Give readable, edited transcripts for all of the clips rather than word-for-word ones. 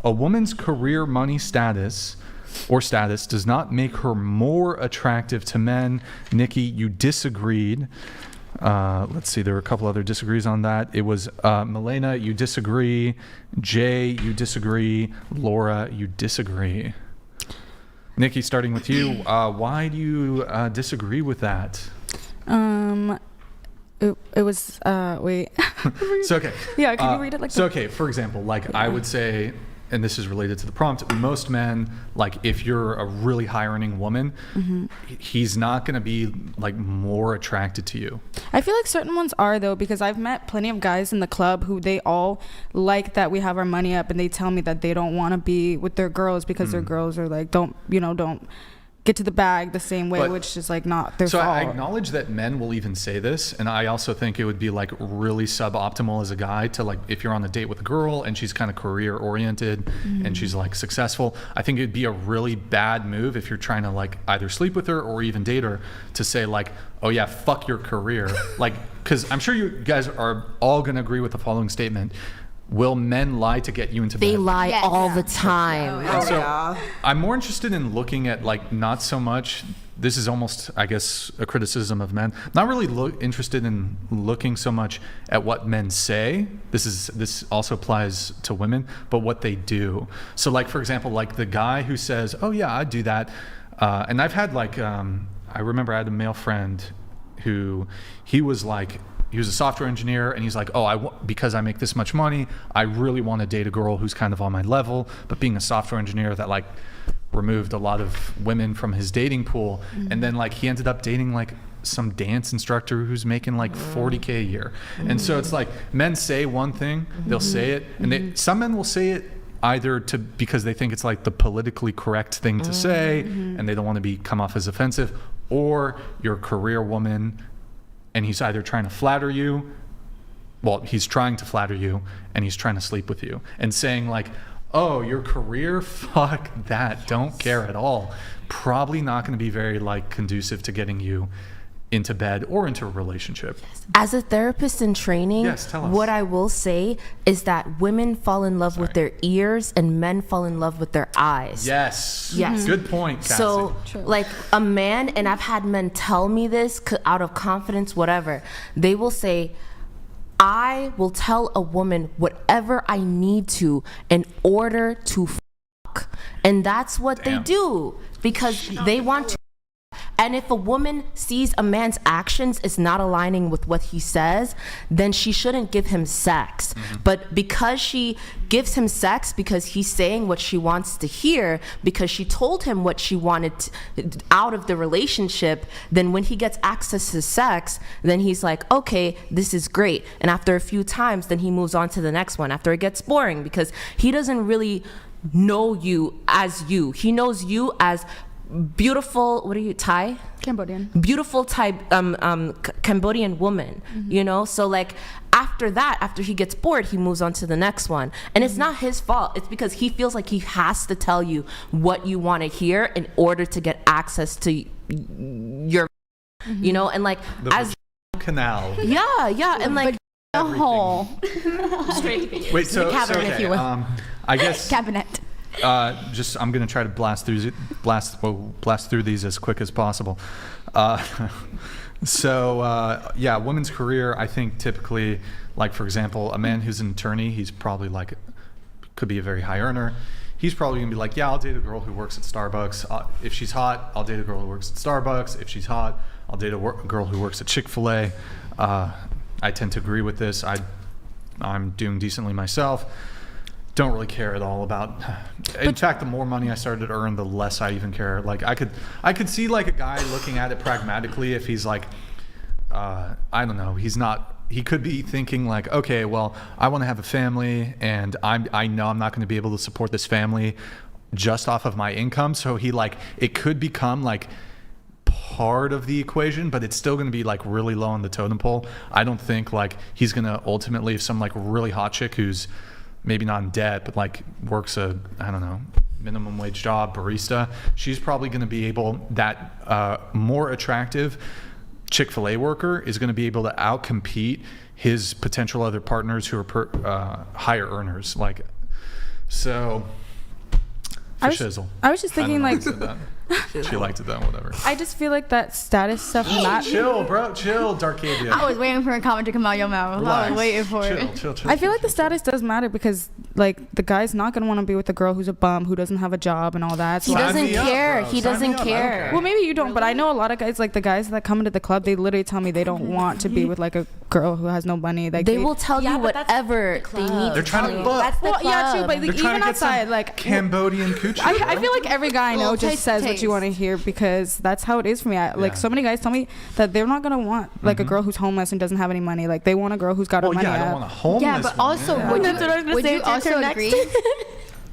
A woman's career money status does not make her more attractive to men. Nikki, you disagreed. Let's see, there were a couple other disagrees on that. It was Milena, you disagree. Jay, you disagree. Laura, you disagree. Nikki, starting with you, why do you disagree with that? It was wait. So okay. Yeah, can you read it like so okay, for example, like I would say, and this is related to the prompt, most men, like if you're a really high earning woman, he's not going to be like more attracted to you. I feel like certain ones are though, because I've met plenty of guys in the club who they all like that we have our money up, and they tell me that they don't want to be with their girls because their girls are like, don't get to the bag the same way, which is like not their fault. So I acknowledge that men will even say this, and I also think it would be like really suboptimal as a guy to like, if you're on a date with a girl and she's kind of career oriented and she's like successful, I think it'd be a really bad move if you're trying to like either sleep with her or even date her to say like, oh yeah, fuck your career. Like, because I'm sure you guys are all going to agree with the following statement. Will men lie to get you into bed? They lie all the time. I'm more interested in looking at like not so much, this is almost, I guess, a criticism of men. Not really interested in looking so much at what men say. This also applies to women, but what they do. So like, for example, like the guy who says, oh yeah, I do that. And I've had like, I remember I had a male friend who he was a software engineer, and he's like, because I make this much money, I really want to date a girl who's kind of on my level. But being a software engineer, that like removed a lot of women from his dating pool. And then like he ended up dating like some dance instructor who's making like $40K a year. And so it's like men say one thing, they'll say it, and some men will say it either because they think it's like the politically correct thing to say, and they don't want to come off as offensive, or you're a career woman and he's either trying to flatter you, he's trying to flatter you, and he's trying to sleep with you. And saying like, oh, your career? Fuck that, don't care at all. Probably not gonna be very like conducive to getting you into bed or into a relationship. As a therapist in training, tell us. What I will say is that women fall in love with their ears and men fall in love with their eyes. Yes. Good point, Cassie. So like a man, and I've had men tell me this out of confidence, whatever, they will say, I will tell a woman whatever I need to in order to fuck. And that's what they do, because they want to. And if a woman sees a man's actions is not aligning with what he says, then she shouldn't give him sex. But because she gives him sex because he's saying what she wants to hear, because she told him what she wanted out of the relationship, then when he gets access to sex, then he's like, okay, this is great. And after a few times, then he moves on to the next one after it gets boring, because he doesn't really know you as you. He knows you as beautiful, what are you, Thai? Cambodian. Beautiful Thai, Cambodian woman, you know? So like after that, after he gets bored, he moves on to the next one. And it's not his fault. It's because he feels like he has to tell you what you want to hear in order to get access to your, you know? And like the canal. Yeah. And like a hole. Straight. Wait, so cavern, okay, if you will. I guess Cabinet. I'm gonna try to blast through these as quick as possible. Women's career, I think typically, like for example, a man who's an attorney, he's probably like, could be a very high earner. He's probably gonna be like, yeah, I'll date a girl who works at Starbucks. If she's hot, I'll date a girl who works at Starbucks. If she's hot, I'll date a girl who works at Chick-fil-A. I tend to agree with this. I'm doing decently myself. Don't really care at all about. In fact, the more money I started to earn, the less I even care. Like I could see like a guy looking at it pragmatically if he's like, I don't know, he could be thinking like, okay, well, I want to have a family, and I know I'm not going to be able to support this family just off of my income. So it could become like part of the equation, but it's still going to be like really low on the totem pole. I don't think like he's going to ultimately, if some like really hot chick who's maybe not in debt, but like works a, I don't know, minimum wage job, barista, she's probably going to be able, that more attractive Chick-fil-A worker is going to be able to outcompete his potential other partners who are higher earners. So, for shizzle. I was just thinking, like, She liked it though, whatever. I just feel like that status stuff matters. Chill, bro. Chill, Darkadia. I was waiting for a comment to come out your mouth. Relax. I was waiting for it. Chill. I feel like the status does matter because, like, the guy's not gonna want to be with a girl who's a bum, who doesn't have a job and all that. He So doesn't me up, care. bro. He Sign doesn't me up. I don't care. care. well, maybe you don't, but I know a lot of guys, like the guys that come into the club, they literally tell me they don't want to be with like a girl who has no money. Like They will tell Yeah, you but that's whatever the they club. need. They're to trying tell to you. fuck. That's the well, club. yeah, too, but They're like, trying even to get outside, some like Cambodian coochie. I bro. feel like every guy I know Well, just taste- says what taste. you want to hear because that's how it is for me. Like Yeah. so many guys tell me that they're not gonna want like a girl who's homeless and doesn't have any money. Like they want a girl who's got her Well, money. yeah, I don't up. want a homeless Yeah, but one, also, yeah. would you, That's what I was gonna would say. you also agree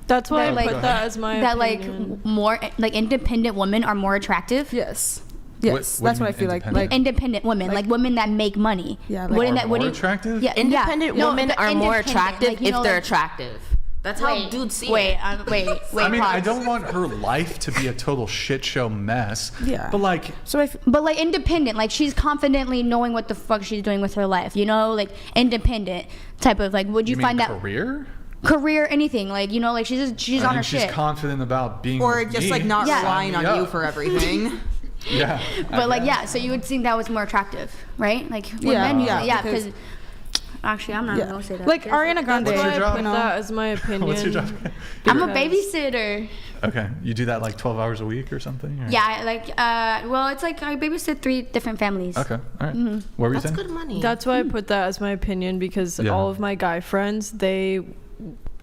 That's why That, I like- put that as my that like opinion. more like independent women are more attractive? Yes. What- Yes, what that's do what you I feel mean like. independent? Like Independent women, like women that make money. Yeah, like- Wouldn't Are that more wouldn't attractive? Yeah, Independent yeah. No, women but are more independent, attractive like, you if know, they're like- attractive. That's how dudes see wait, it. wait. I mean, I pause. don't want her life to be a total shit show mess. Yeah. But like, so But like independent, like she's confidently knowing what the fuck she's doing with her life, you know, like independent type of like. Would you, you find mean that career? career anything like, you know, like she's I on think her she's shit. confident about being Or with just me. like not Yeah. relying Sign on me you up. for everything. Yeah. I But like, guess. yeah, so you would think that was more attractive, right? Like when Yeah, men yeah, yeah, because- because actually I'm not yeah. gonna say that. Like Ariana Grande, What's your That's why I job? put you know. that as my opinion. What's your job? I'm a because- babysitter. Okay, you do that like 12 hours a week or something? Or? Yeah, like well, it's like I babysit 3 different families. Okay, all right. What were you That's saying? good money. That's why I put that as my opinion because Yeah. all of my guy friends, they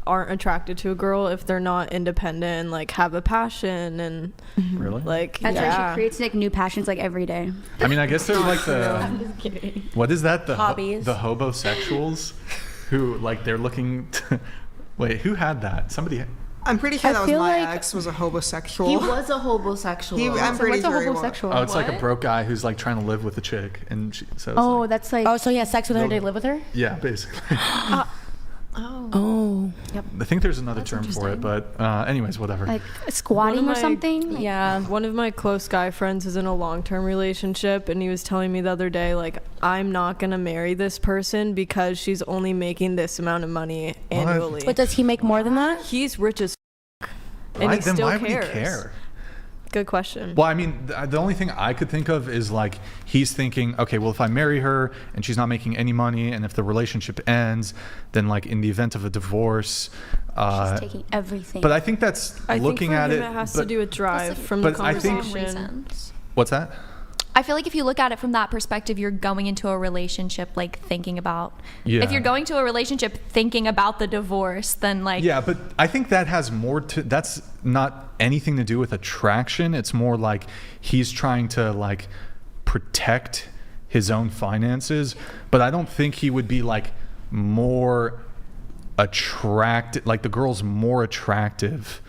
aren't attracted to a girl if they're not independent and like have a passion and Really? like That's why yeah. she creates like new passions like every day. I mean, I guess they're like the. I'm just kidding. What is that? The Hobbies. the hobosexuals, who like they're looking. Wait, who had that? Somebody. I'm pretty sure I that was feel my like- ex was a homosexual. He was a homosexual. I'm So pretty what's a sure he was. homosexual? Oh, it's like a broke guy who's like trying to live with a chick, and she, so. It's Oh, like, that's like Oh, so he had sex with her to live with her? yeah, basically. Oh. I think there's another term for it, but anyways, whatever. like squatting One or of my- something. Like, Yeah. One of my close guy friends is in a long-term relationship and he was telling me the other day like I'm not going to marry this person because she's only making this amount of money annually. But does he make more than that? He's rich as f- and Why, he then still why cares. would he care? Good question. Well, I mean, the only thing I could think of is like he's thinking, okay, well, if I marry her and she's not making any money, and if the relationship ends, then like in the event of a divorce, she's taking everything. but I think that's I looking think for at him it. it has but- to do with drive from but the I think- conversation. What's that? I feel like if you look at it from that perspective, you're going into a relationship like thinking about. Yeah. If you're going to a relationship thinking about the divorce, then like. Yeah, but I think that has more to. That's not anything to do with attraction. It's more like he's trying to like protect his own finances. But I don't think he would be like more attracted. Like the girl's more attractive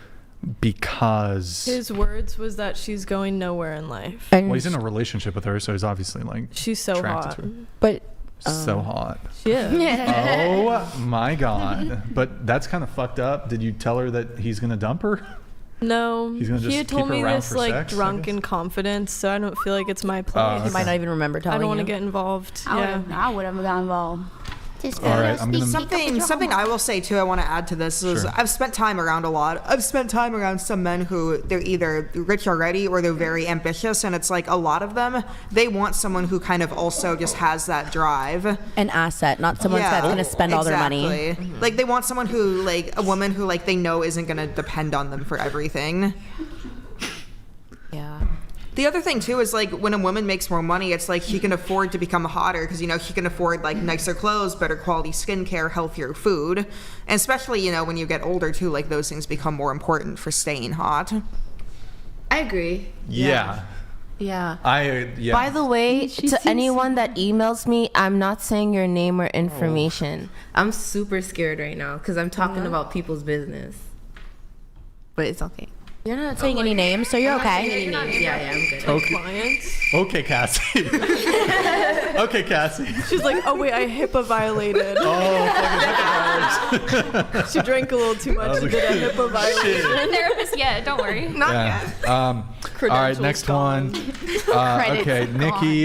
because. His words was that she's going nowhere in life. Well, he's in a relationship with her, so he's obviously like She's so attracted hot. to her. But So hot. She is. Oh my god! But that's kind of fucked up. Did you tell her that he's gonna dump her? No, He's gonna he just had told keep her me around this for like sex, I drunk in guess? confidence, so I don't feel like it's my place. okay. he might not even remember I telling don't want to you. get involved. I Yeah. would have got involved. All right, I'm gonna. Something I will say too, I want to add to this is Sure. I've spent time around a lot. I've spent time around some men who they're either rich already or they're very ambitious, and it's like a lot of them, they want someone who kind of also just has that drive. An asset, not someone that's going to spend all their money. Exactly. Like they want someone who like a woman who like they know isn't going to depend on them for everything. Yeah. The other thing too is like when a woman makes more money, it's like she can afford to become hotter because you know she can afford like nicer clothes, better quality skincare, healthier food, and especially you know when you get older too, like those things become more important for staying hot. I agree. Yeah. Yeah. Yeah. By the way, to anyone that emails me, I'm not saying your name or information. I'm super scared right now because I'm talking about people's business. But it's okay. You're not saying any names, so you're okay. Yeah, I'm good. Okay. Clients. Okay, Cassie. Okay, Cassie. She's like, oh wait, I HIPAA violated. Oh, fucking She drank a little too much was and like, did a HIPAA violation. Not a therapist yet. Don't worry. Not yeah. yet. All right, next Credentials one. Okay, Credits Nikki.